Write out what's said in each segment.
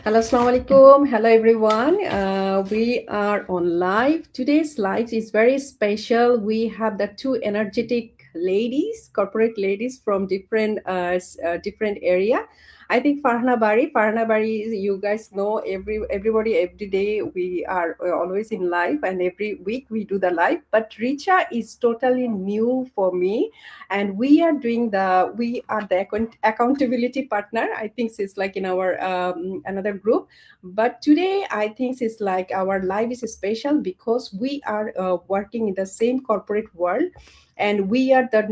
Hello, Assalamu alaikum. Hello, everyone. We are on live. Today's live is very special. We have the two energetic ladies, corporate ladies from different area. I think Farhana Bari, you guys know everybody every day. We are always in live, and every week we do the live. But Richa is totally new for me, and we are the accountability partner. I think it's like in our another group, but today I think it's like our life is special because we are working in the same corporate world, and we are doing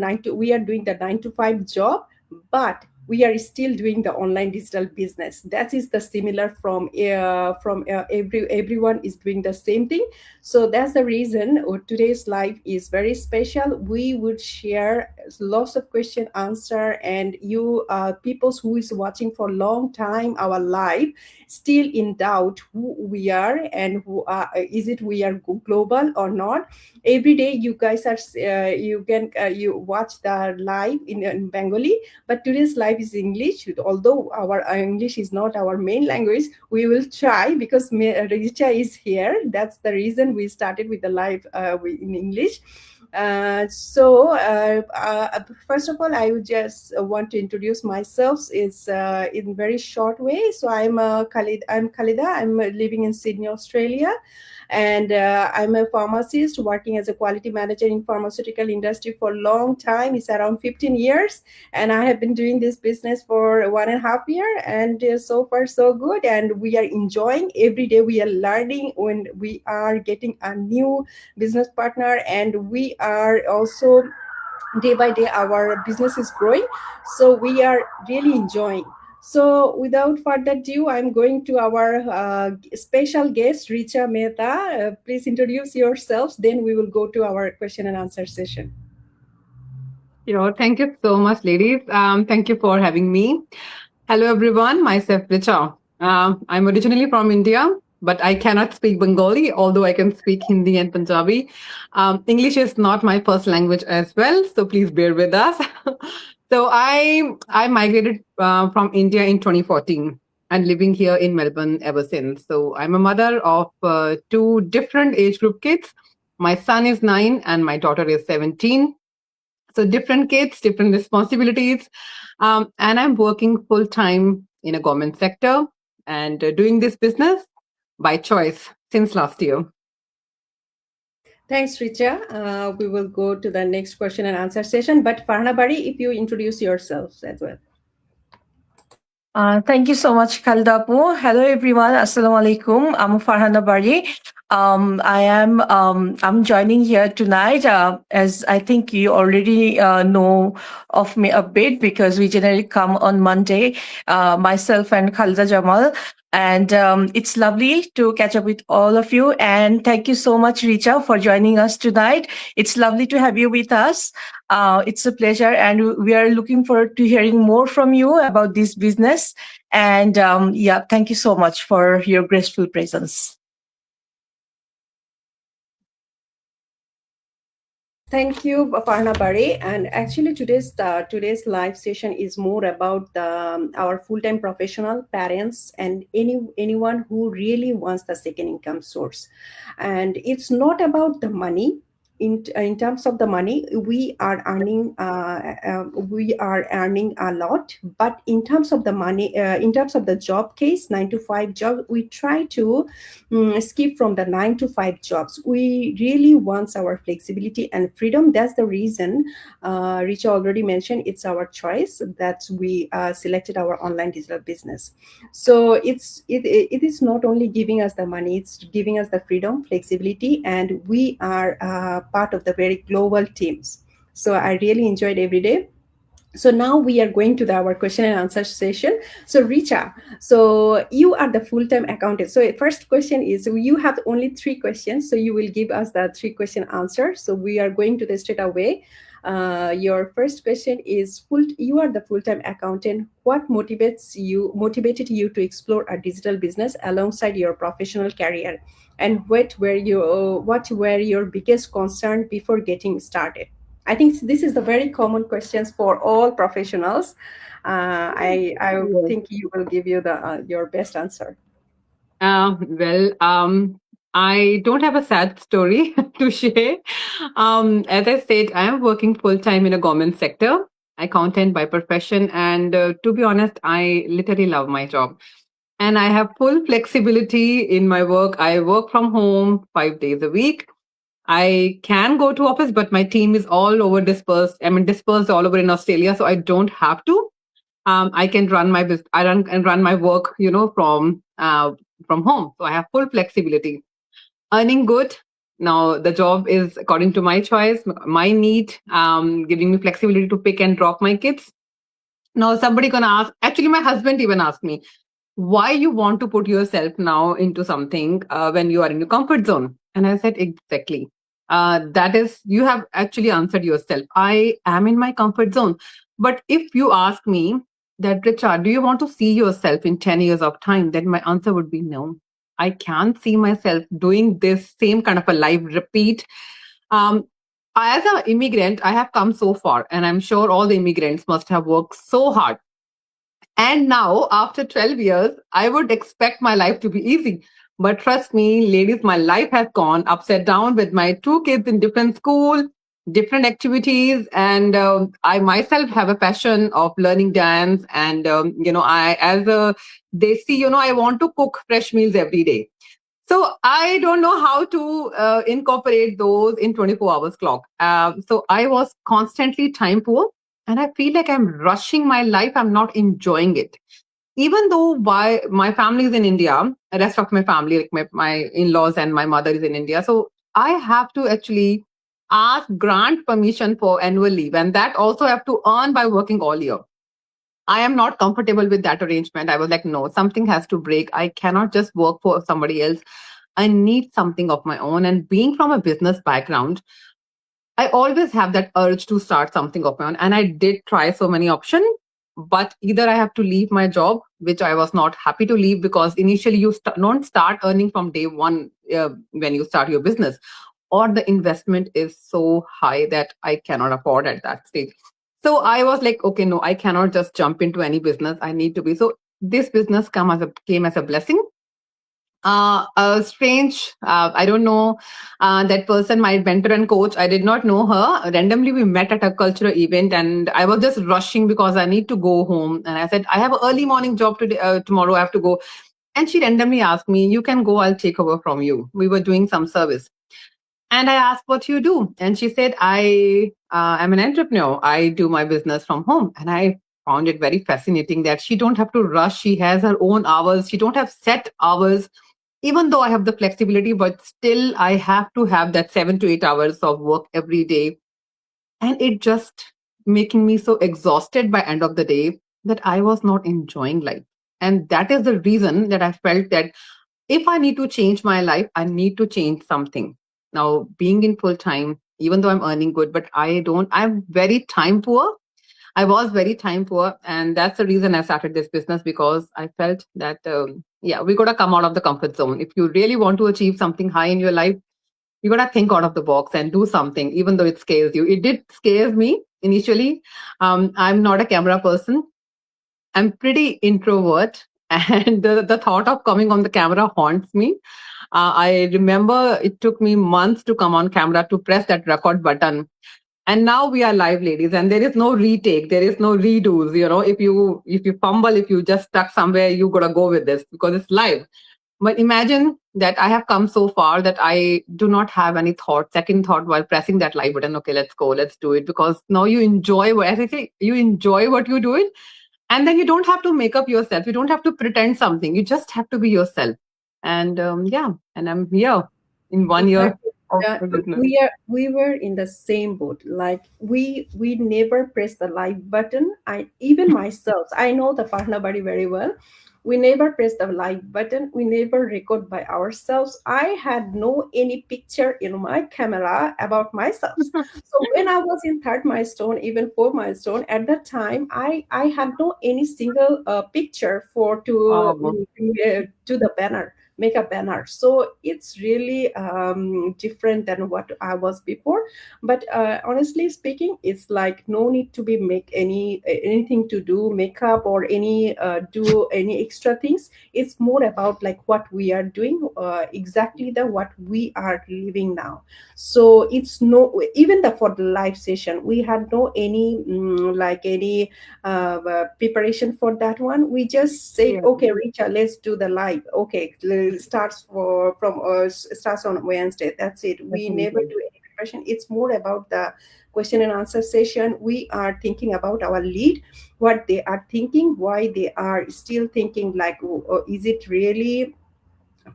the 9 to 5 job, but we are still doing the online digital business. That is the similar from everyone is doing the same thing. So that's the reason today's live is very special. We would share lots of question answer, and you people who is watching for a long time our live still in doubt who we are and who is it we are global or not. Every day you guys are you watch the live in Bengali, but today's live is English. Although our English is not our main language, we will try because Richa is here. That's the reason we started with the live in English. First of all, I would just want to introduce myself is in very short way. So I'm Khalida. I'm living in Sydney, Australia, and I'm a pharmacist working as a quality manager in pharmaceutical industry for a long time. It's around 15 years, and I have been doing this business for 1.5 year, and so far so good. And we are enjoying every day. We are learning when we are getting a new business partner, and we are also day by day our business is growing, so we are really enjoying. So without further ado, I'm going to our special guest Richa Mehta. Please introduce yourselves, then we will go to our question and answer session. Thank you so much, ladies. Thank you for having me. Hello, everyone. Myself, Richa. I'm originally from India, but I cannot speak Bengali, although I can speak Hindi and Punjabi. English is not my first language as well, so please bear with us. So I migrated from India in 2014 and living here in Melbourne ever since. So I'm a mother of two different age group kids. My son is 9 and my daughter is 17. So different kids, different responsibilities. And I'm working full time in a government sector and doing this business by choice since last year. Thanks, Richa. We will go to the next question and answer session, but Farhana Bari, if you introduce yourselves as well. Thank you so much, Kaldapu. Hello, everyone. Assalamu alaikum. I'm Farhana Bari. I'm joining here tonight, as I think you already know of me a bit because we generally come on Monday, myself and Khalda Jamal. And it's lovely to catch up with all of you. And thank you so much, Richa, for joining us tonight. It's lovely to have you with us. It's a pleasure, and we are looking forward to hearing more from you about this business. And yeah, thank you so much for your graceful presence. Thank you, Aparna Bari. And actually, today's live session is more about our full-time professional parents and anyone who really wants the second income source. And it's not about the money. In terms of the money, we are earning a lot. But in terms of the money, in terms of the job case, 9 to 5 job, we try to skip from the 9 to 5 jobs. We really want our flexibility and freedom. That's the reason Richa already mentioned it's our choice that we selected our online digital business. So it is not only giving us the money, it's giving us the freedom, flexibility, and we are part of the very global teams. So I really enjoyed every day. So now we are going to our question and answer session. So Richa, so you are the full-time accountant. So first question is, you have only 3 questions, so you will give us the 3 question answer. So we are going to the straight away. Your first question is, you are the full-time accountant. What motivated you to explore a digital business alongside your professional career, and what were your biggest concern before getting started? I think this is the very common questions for all professionals. I Yes. think you will give you the your best answer. Well, I don't have a sad story to share. As I said, I am working full time in a government sector, accountant by profession, and to be honest, I literally love my job. And I have full flexibility in my work. I work from home 5 days a week. I can go to office, but my team is all over dispersed. I mean, dispersed all over in Australia, so I don't have to. I can run my business. I run and run my work, from home. So I have full flexibility. Earning good. Now the job is according to my choice, my need, giving me flexibility to pick and drop my kids. Now somebody gonna ask. Actually, my husband even asked me why you want to put yourself now into something when you are in your comfort zone. And I said exactly. That is, you have actually answered yourself. I am in my comfort zone. But if you ask me that, Richard, do you want to see yourself in 10 years of time? Then my answer would be no. I can't see myself doing this same kind of a life repeat. Um, as an immigrant, I have come so far, and I'm sure all the immigrants must have worked so hard, and now, after 12 years, I would expect my life to be easy. But trust me, ladies, my life has gone upside down with my two kids in different school, different activities, and I myself have a passion of learning dance. And I as a desi, I want to cook fresh meals every day. So I don't know how to incorporate those in 24 hours clock. So I was constantly time poor, and I feel like I'm rushing my life. I'm not enjoying it. Even though my family is in India, the rest of my family, like my in-laws and my mother is in India. So I have to actually grant permission for annual leave. And that also I have to earn by working all year. I am not comfortable with that arrangement. I was like, no, something has to break. I cannot just work for somebody else. I need something of my own. And being from a business background, I always have that urge to start something of my own. And I did try so many options, but either I have to leave my job, which I was not happy to leave because initially you don't start earning from day one when you start your business, or the investment is so high that I cannot afford at that stage. So I was like, okay, no, I cannot just jump into any business. I need to be. So this business came as a blessing. A strange, I don't know, that person, my mentor and coach, I did not know her. Randomly, we met at a cultural event, and I was just rushing because I need to go home. And I said, I have an early morning job today, tomorrow, I have to go. And she randomly asked me, you can go, I'll take over from you. We were doing some service. And I asked, what you do? And she said, I am an entrepreneur. I do my business from home. And I found it very fascinating that she don't have to rush. She has her own hours. She don't have set hours. Even though I have the flexibility, but still I have to have that 7 to 8 hours of work every day. And it just making me so exhausted by end of the day that I was not enjoying life. And that is the reason that I felt that if I need to change my life, I need to change something. Now, being in full time, even though I'm earning good, but I'm very time poor. I was very time poor. And that's the reason I started this business, because I felt that, we got to come out of the comfort zone. If you really want to achieve something high in your life, you got to think out of the box and do something, even though it scares you. It did scare me initially. I'm not a camera person. I'm pretty introvert, and the thought of coming on the camera haunts me. I remember it took me months to come on camera to press that record button. And now we are live, ladies, and there is no retake, there is no redos. If you fumble, if you just stuck somewhere, you gotta go with this because it's live. But imagine that I have come so far that I do not have any second thought while pressing that live button. Okay, let's go, let's do it. Because now you enjoy, as I say, you enjoy what you do it. And then you don't have to make up yourself. You don't have to pretend something. You just have to be yourself. And and I'm here in 1 year Exactly. of the business. We were in the same boat. Like we never press the like button. I even myself, I know the partner body very well. We never press the like button. We never record by ourselves. I had no any picture in my camera about myself. So when I was in third milestone, even fourth milestone, at that time, I had no any single picture for to Oh, to the banner. make a banner. So it's really different than what I was before. But honestly speaking, it's like no need to be make anything to do makeup or any do any extra things. It's more about like what we are doing, exactly the what we are living now. So it's no, even the for the live session we had no any like any preparation for that one. We just said, Yeah. okay, Richa, let's do the live. Okay, starts for from starts on Wednesday. That's it. We never Definitely. do any preparation. It's more about the question and answer session. We are thinking about our lead, what they are thinking, why they are still thinking, like, is it really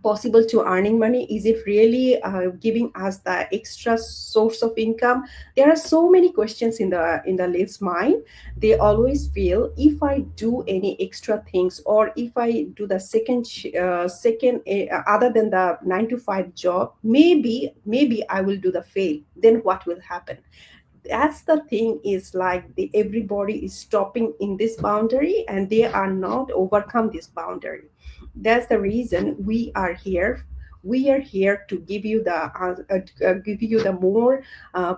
possible to earning money, is it really giving us the extra source of income. There are so many questions in the lead's mind. They always feel, if I do any extra things, or if I do the second other than the 9 to 5 job, maybe I will do the fail, then what will happen. That's the thing, is like everybody is stopping in this boundary and they are not overcome this boundary. That's the reason we are here. We are here to give you the give you the more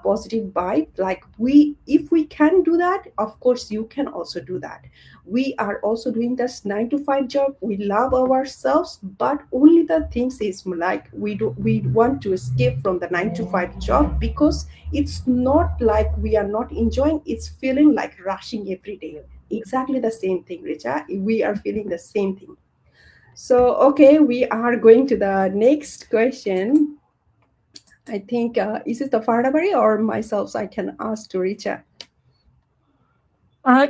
positive vibe. Like, we, if we can do that, of course you can also do that. We are also doing this 9 to 5 job. We love ourselves, but only the things is like, we want to escape from the 9 to 5 job, because it's not like we are not enjoying, it's feeling like rushing every day. Exactly the same thing, Richa, we are feeling the same thing. So okay, we are going to the next question. I think is it the Fardabari or myself, so I can ask to Richa.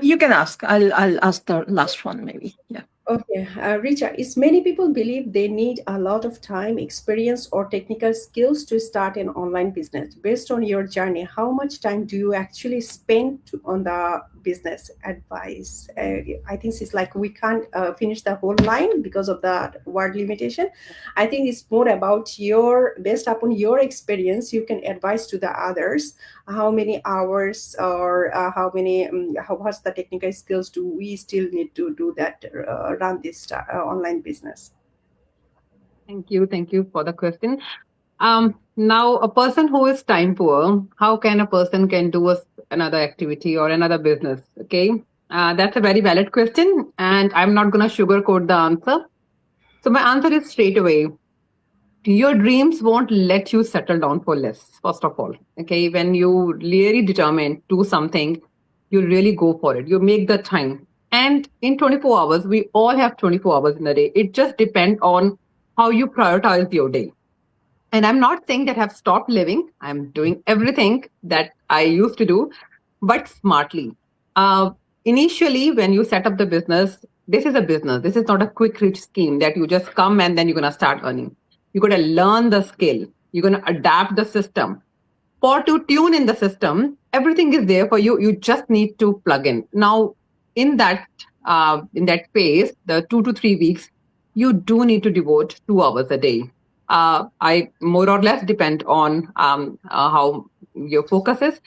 You can ask. I'll ask the last one maybe. Yeah. Okay, Richa, is many people believe they need a lot of time, experience, or technical skills to start an online business. Based on your journey, how much time do you actually spend on the business advice? I think it's like we can't finish the whole line because of the word limitation. I think it's more about your, based upon your experience, you can advise to the others how many hours, or how many what's the technical skills do we still need to do that, run this online business. Thank you. Thank you for the question. Now, a person who is time poor, how can a person can do another activity or another business? Okay, that's a very valid question, and I'm not gonna sugarcoat the answer. So my answer is straight away. Your dreams won't let you settle down for less. First of all, okay, when you really determine to do something, you really go for it. You make the time, and in 24 hours, we all have 24 hours in a day. It just depends on how you prioritize your day. And I'm not saying that I've stopped living. I'm doing everything that I used to do, but smartly. Uh, Initially, when you set up the business, this is a business. This is not a quick rich scheme that you just come and then you're going to start earning. You're going to learn the skill. You're going to adapt the system. For to tune in the system, everything is there for you. You just need to plug in. Now, in that phase, the 2 to 3 weeks, you do need to devote 2 hours a day. I more or less depend on how your focus is.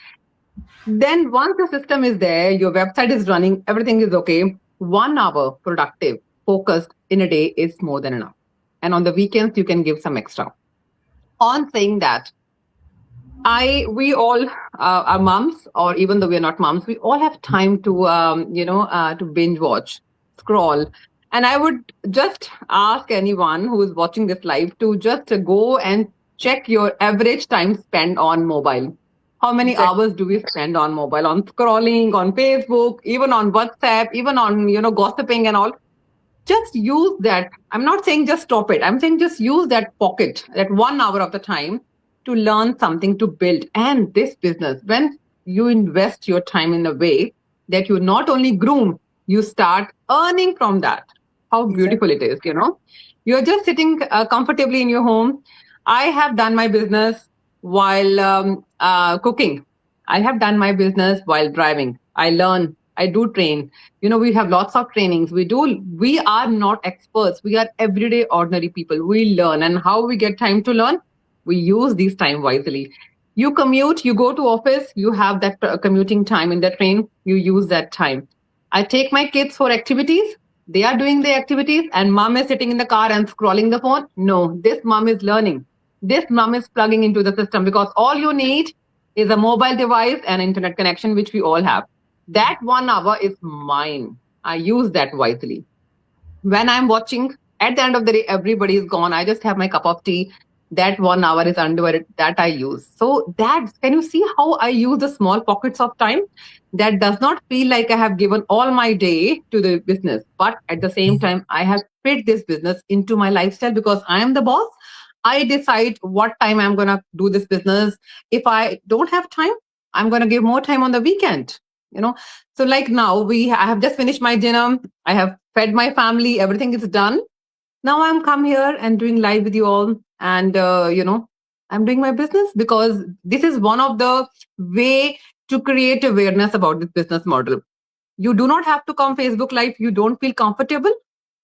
Then once the system is there, your website is running, everything is okay. 1 hour productive, focused in a day is more than enough. And on the weekends, you can give some extra. On saying that, we all are moms, or even though we're not moms, we all have time to to binge watch, scroll. And I would just ask anyone who is watching this live to just go and check your average time spent on mobile. How many Exactly. hours do we spend on mobile, on scrolling, on Facebook, even on WhatsApp, even on gossiping and all? Just use that. I'm not saying just stop it. I'm saying just use that pocket, that 1 hour of the time to learn something, to build. And this business, when you invest your time in a way that you not only groom, you start earning from that. How Exactly. beautiful it is, You're just sitting comfortably in your home. I have done my business while cooking. I have done my business while driving. I learn, I do train. We have lots of trainings. We are not experts. We are everyday ordinary people. We learn. And how we get time to learn? We use these time wisely. You commute, you go to office, you have that commuting time in the train, you use that time. I take my kids for activities. They are doing the activities and mom is sitting in the car and scrolling the phone. No, this mom is learning. This mom is plugging into the system because all you need is a mobile device and internet connection, which we all have. That 1 hour is mine. I use that wisely. When I'm watching, at the end of the day, everybody is gone. I just have my cup of tea. That 1 hour is underwear that I use. So that, can you see how I use the small pockets of time? That does not feel like I have given all my day to the business, but at the same time, I have fit this business into my lifestyle because I am the boss. I decide what time I'm gonna do this business. If I don't have time, I'm gonna give more time on the weekend. You know, so like now I have just finished my dinner. I have fed my family. Everything is done. Now I'm come here and doing live with you all, and I'm doing my business because this is one of the way to create awareness about this business model. You do not have to come Facebook live. You don't feel comfortable.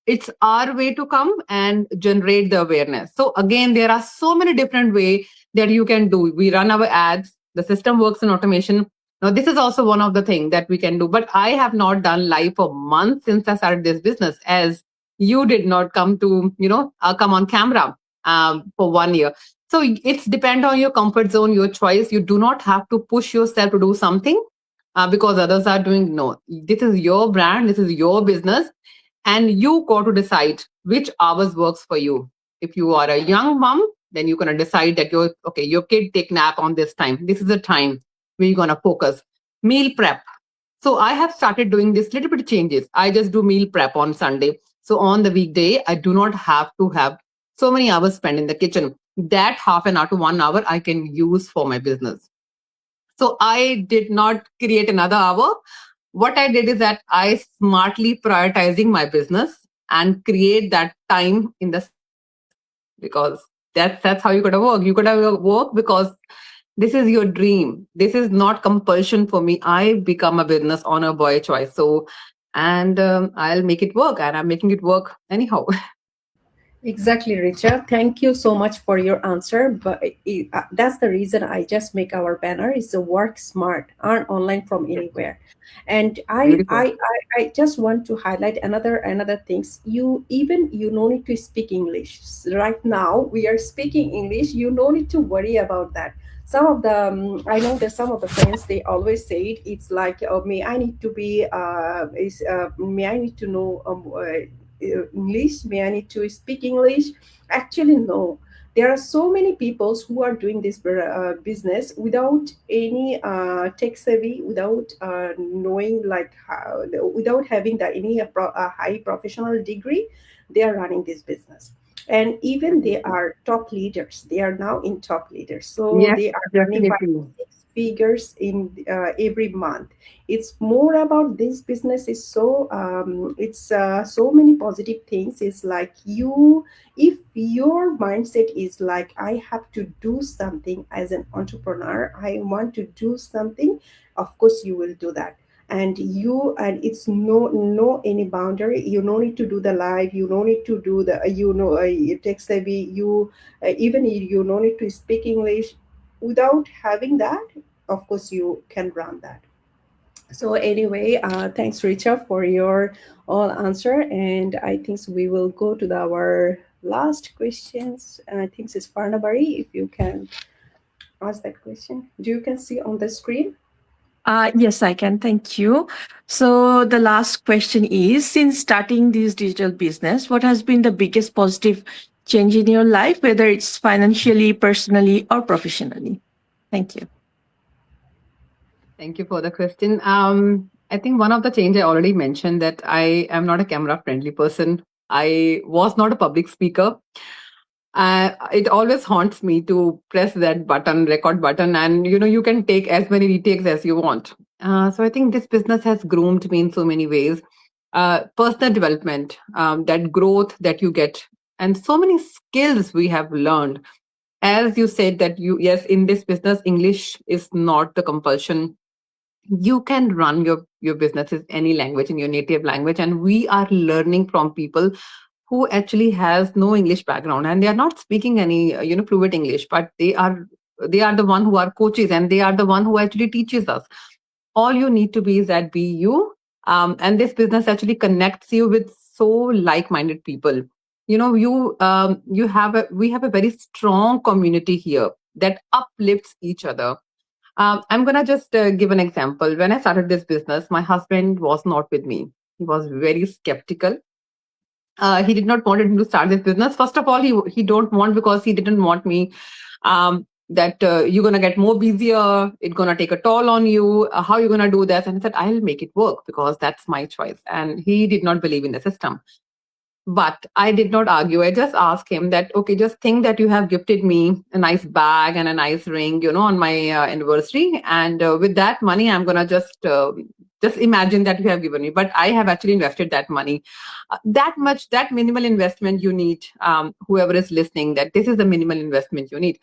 It's our way to come and generate the awareness. So again, there are so many different ways that you can do. We run our ads. The system works in automation. Now, this is also one of the things that we can do. But I have not done live for months since I started this business, as you did not come to, come on camera for 1 year. So it's depend on your comfort zone, your choice. You do not have to push yourself to do something because others are doing. No, this is your brand. This is your business, and you got to decide which hours works for you. If you are a young mom, then you're going to decide that your kid take nap on this time. This is the time where you're going to focus. Meal prep. So I have started doing this little bit of changes. I just do meal prep on Sunday. So on the weekday, I do not have to have so many hours spent in the kitchen. That half an hour to 1 hour I can use for my business. So I did not create another hour. What I did is that I smartly prioritizing my business and create that time in the, because that's how you gotta work. You gotta work because this is your dream. This is not compulsion for me. I become a business owner by choice. So, and I'll make it work, and I'm making it work anyhow. Exactly, Richa. Thank you so much for your answer. But that's the reason I just make our banner is to work smart, earn online from anywhere. And Beautiful. I just want to highlight another things. You no need to speak English. Right now we are speaking English. You no need to worry about that. Some of the I know that some of the friends they always say it's like, oh, may I need to be may I need to know English? May I need to speak English? Actually, no. There are so many people who are doing this business without any tech savvy, without knowing like how, without having that any high professional degree. They are running this business, and even they are top leaders. They are now in top leaders, so Yes, they are earning five definitely. six figures in every month. It's more about this business is so it's so many positive things. It's like you, if your mindset is like I have to do something as an entrepreneur, I want to do something, of course you will do that. And it's no any boundary. You no need to do the live, you no need to do the tech savvy, you even you no need to speak English. Without having that, of course you can run that. So anyway, thanks Richa for your all answer, and I think we will go to our last questions. And I think it's Farnabari. If you can ask that question, do you can see on the screen? Yes, I can. Thank you. So the last question is, since starting this digital business, what has been the biggest positive change in your life, whether it's financially, personally, or professionally? Thank you. Thank you for the question. I think one of the change I already mentioned that I am not a camera friendly person. I was not a public speaker. It always haunts me to press that button, record button, and you can take as many retakes as you want. So I think this business has groomed me in so many ways. Personal development, that growth that you get, and so many skills we have learned. As you said that yes, in this business, English is not the compulsion. You can run your businesses any language, in your native language, and we are learning from people who actually has no English background, and they are not speaking any fluent English, but they are the one who are coaches, and they are the one who actually teaches us. All you need to be is that be you. And this business actually connects you with so like-minded people. We have a very strong community here that uplifts each other. I'm gonna just give an example. When I started this business, my husband was not with me. He was very skeptical. He did not want him to start this business. First of all, he don't want, because he didn't want me that you're gonna get more busier. It's gonna take a toll on you. How you gonna do this? And I said, I'll make it work because that's my choice. And he did not believe in the system. But I did not argue. I just asked him that, okay, just think that you have gifted me a nice bag and a nice ring, on my anniversary. And with that money, I'm going to just imagine that you have given me. But I have actually invested that money. That minimal investment you need, whoever is listening, that this is the minimal investment you need.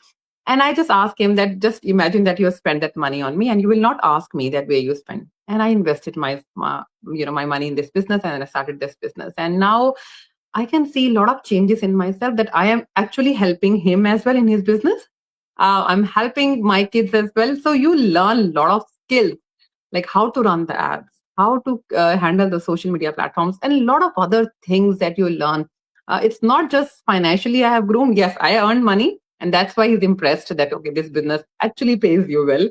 And I just asked him that, just imagine that you have spent that money on me and you will not ask me that where you spend. And I invested my money in this business, and I started this business. And now I can see a lot of changes in myself, that I am actually helping him as well in his business. I'm helping my kids as well. So you learn a lot of skills, like how to run the ads, how to handle the social media platforms, and a lot of other things that you learn. It's not just financially I have grown. Yes, I earned money, and that's why he's impressed that, okay, this business actually pays you well.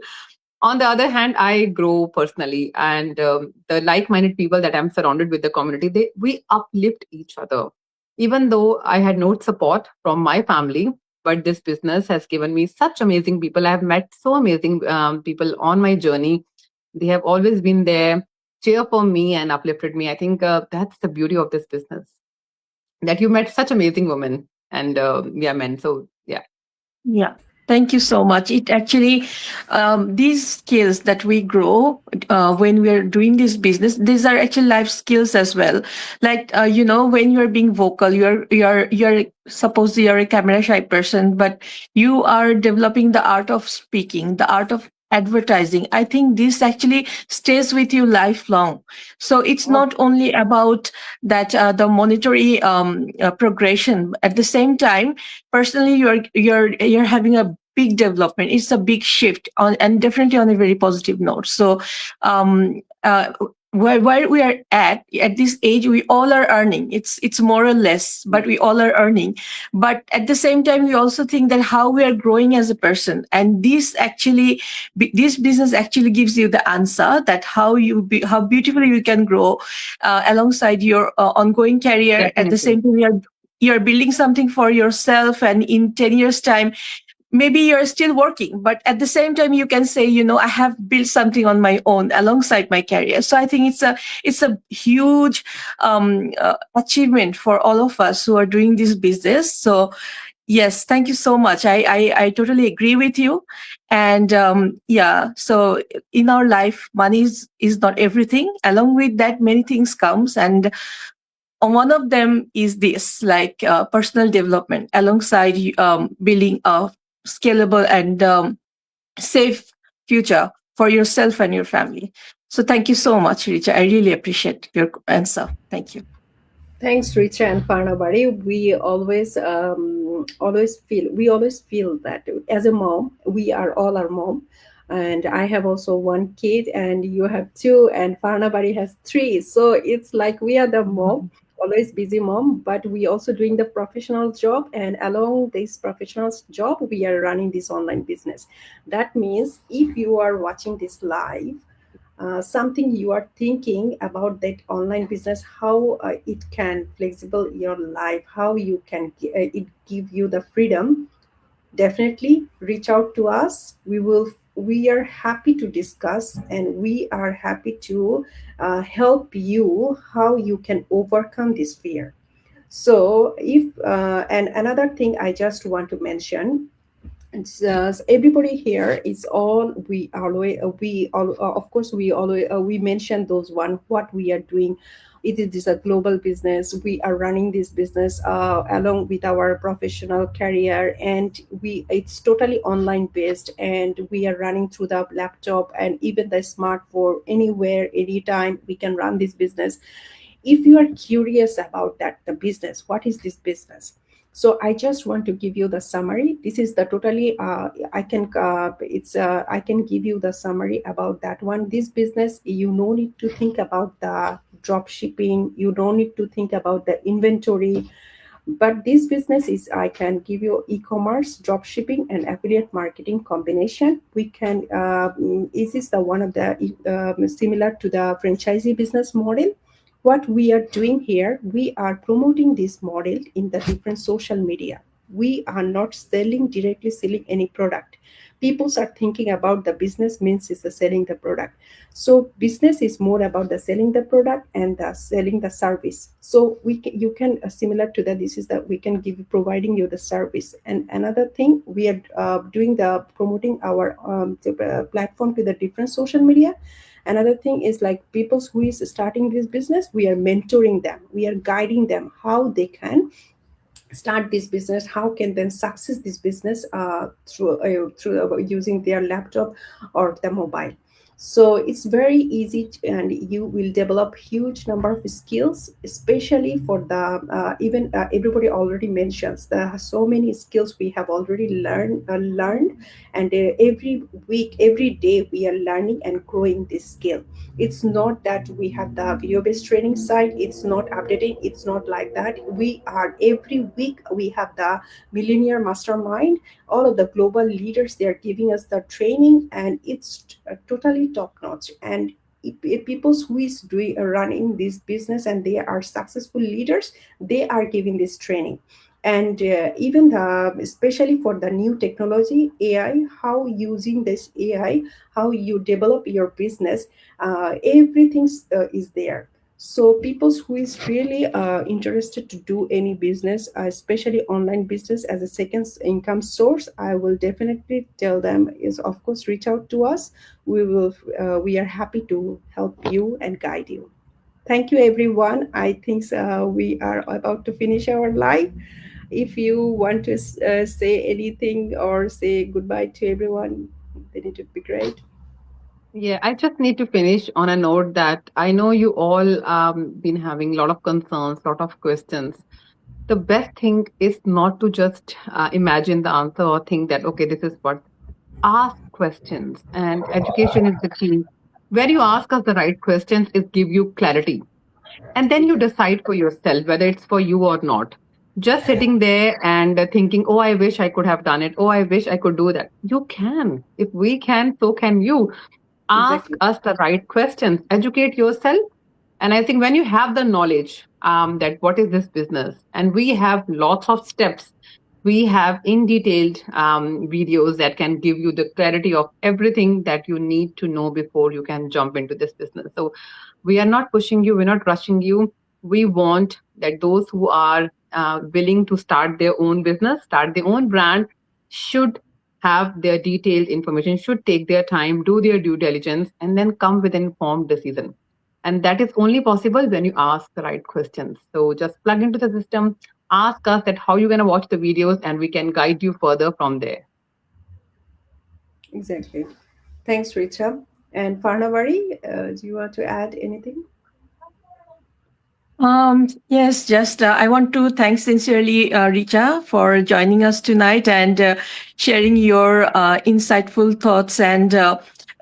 On the other hand, I grow personally, and the like-minded people that I'm surrounded with, the community, we uplift each other. Even though I had no support from my family, but this business has given me such amazing people. I have met so amazing people on my journey. They have always been there, cheer for me and uplifted me. I think that's the beauty of this business, that you met such amazing women and men. So yeah. Yeah. Thank you so much. It actually, these skills that we grow when we're doing this business, these are actually life skills as well. Like, when you're being vocal, you're suppose you're a camera shy person, but you are developing the art of speaking, the art of advertising. I think this actually stays with you lifelong. So it's not only about that the monetary progression. At the same time, personally, you're having a big development. It's a big shift on, and definitely on a very positive note. So um where we are at this age, we all are earning. It's more or less, but we all are earning. But at the same time, we also think that how we are growing as a person, and this business actually gives you the answer, that how beautifully you can grow alongside your ongoing career. Definitely. At the same time, you're building something for yourself, and in 10 years time, maybe you're still working, but at the same time you can say, I have built something on my own alongside my career. So I think it's a huge achievement for all of us who are doing this business. So yes, thank you so much. I totally agree with you. And so in our life, money is not everything. Along with that, many things comes, and one of them is this, like personal development alongside building a scalable and safe future for yourself and your family. So thank you so much, Richa. I really appreciate your answer. Thank you. Thanks, Richa and Farnabari. We always feel that as a mom, we are all our mom. And I have also one kid, and you have two, and Farnabari has three. So it's like we are the mom, always busy mom, but we also doing the professional job. And along this professional job, we are running this online business. That means if you are watching this live, something you are thinking about that online business, how it can flexible your life, how you can it give you the freedom, definitely reach out to us. We are happy to discuss, and we are happy to help you how you can overcome this fear. So if and another thing I just want to mention, everybody here is all we always we all of course we always we mention those one what we are doing. It is a global business. We are running this business along with our professional career, and it's totally online based, and we are running through the laptop and even the smartphone. Anywhere, anytime we can run this business. If you are curious about that, the business, what is this business, So I just want to give you the summary. This is the totally I can give you the summary about that one. This business, you no need to think about the drop shipping, you don't need to think about the inventory, but this business is, I can give you e-commerce, drop shipping, and affiliate marketing combination. We can this is the one of the similar to the franchisee business model. What we are doing here, we are promoting this model in the different social media. We are not directly selling any product. People are thinking about the business means is the selling the product. So business is more about the selling the product and the selling the service. So you can similar to that, this is that we can give providing you the service. And another thing, we are doing the promoting our platform to the different social media. Another thing is like people who is starting this business, we are mentoring them, we are guiding them how they can start this business, how can then success this business through using their laptop or the mobile. So it's very easy and you will develop huge number of skills, especially for the even everybody already mentions there are so many skills we have already learned. And every week, every day, we are learning and growing this skill. It's not that we have the video based training site, it's not updating, it's not like that. We are every week we have the millionaire mastermind, all of the global leaders, they are giving us the training, and it's totally top notch. And if people who is doing running this business and they are successful leaders, they are giving this training. And even especially for the new technology AI, how using this AI, how you develop your business, everything is there. So people who is really interested to do any business, especially online business as a second income source, I will definitely tell them is of course reach out to us. We are happy to help you and guide you. Thank you everyone. I think we are about to finish our live. If you want to say anything or say goodbye to everyone, then it would be great. Yeah, I just need to finish on a note that I know you all been having a lot of concerns, lot of questions. The best thing is not to just imagine the answer or think that okay, this is what. Ask questions, and education is the key. Where you ask us the right questions, it give you clarity, and then you decide for yourself whether it's for you or not. Just sitting there and thinking, oh, I wish I could have done it, oh, I wish I could do that. You can. If we can, so can you. Ask Exactly. us the right questions, educate yourself. And I think when you have the knowledge that what is this business, and we have lots of steps, we have in detailed videos that can give you the clarity of everything that you need to know before you can jump into this business. So we are not pushing you, we're not rushing you. We want that those who are willing to start their own business, start their own brand, should have their detailed information, should take their time, do their due diligence, and then come with an informed decision. And that is only possible when you ask the right questions. So just plug into the system, ask us that how you're going to watch the videos, and we can guide you further from there. Exactly. Thanks, Richa. And Farnavari, do you want to add anything? Yes, just I want to thank sincerely Richa for joining us tonight and sharing your insightful thoughts and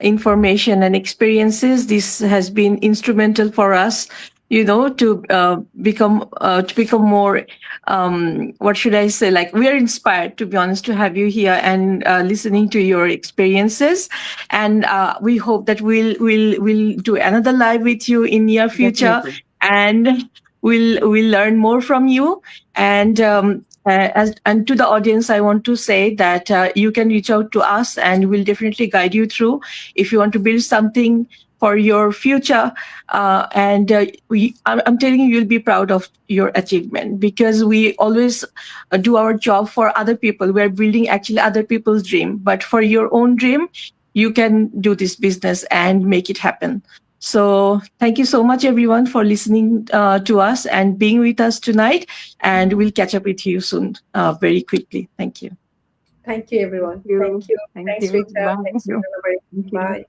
information and experiences. This has been instrumental for us, you know, to become more. What should I say? Like we are inspired, to be honest, to have you here and listening to your experiences. And we hope that we'll do another live with you in near future, Definitely. and we'll learn more from you. And and to the audience, I want to say that you can reach out to us and we'll definitely guide you through if you want to build something for your future. And I'm telling you, you'll be proud of your achievement, because we always do our job for other people. We're building actually other people's dream, but for your own dream, you can do this business and make it happen. So thank you so much, everyone, for listening to us and being with us tonight. And we'll catch up with you soon, very quickly. Thank you. Thank you, everyone. Thank you. Thank you. Thank Thanks, you. Richa. Bye. Thanks, Farnavari. Thank you. Bye.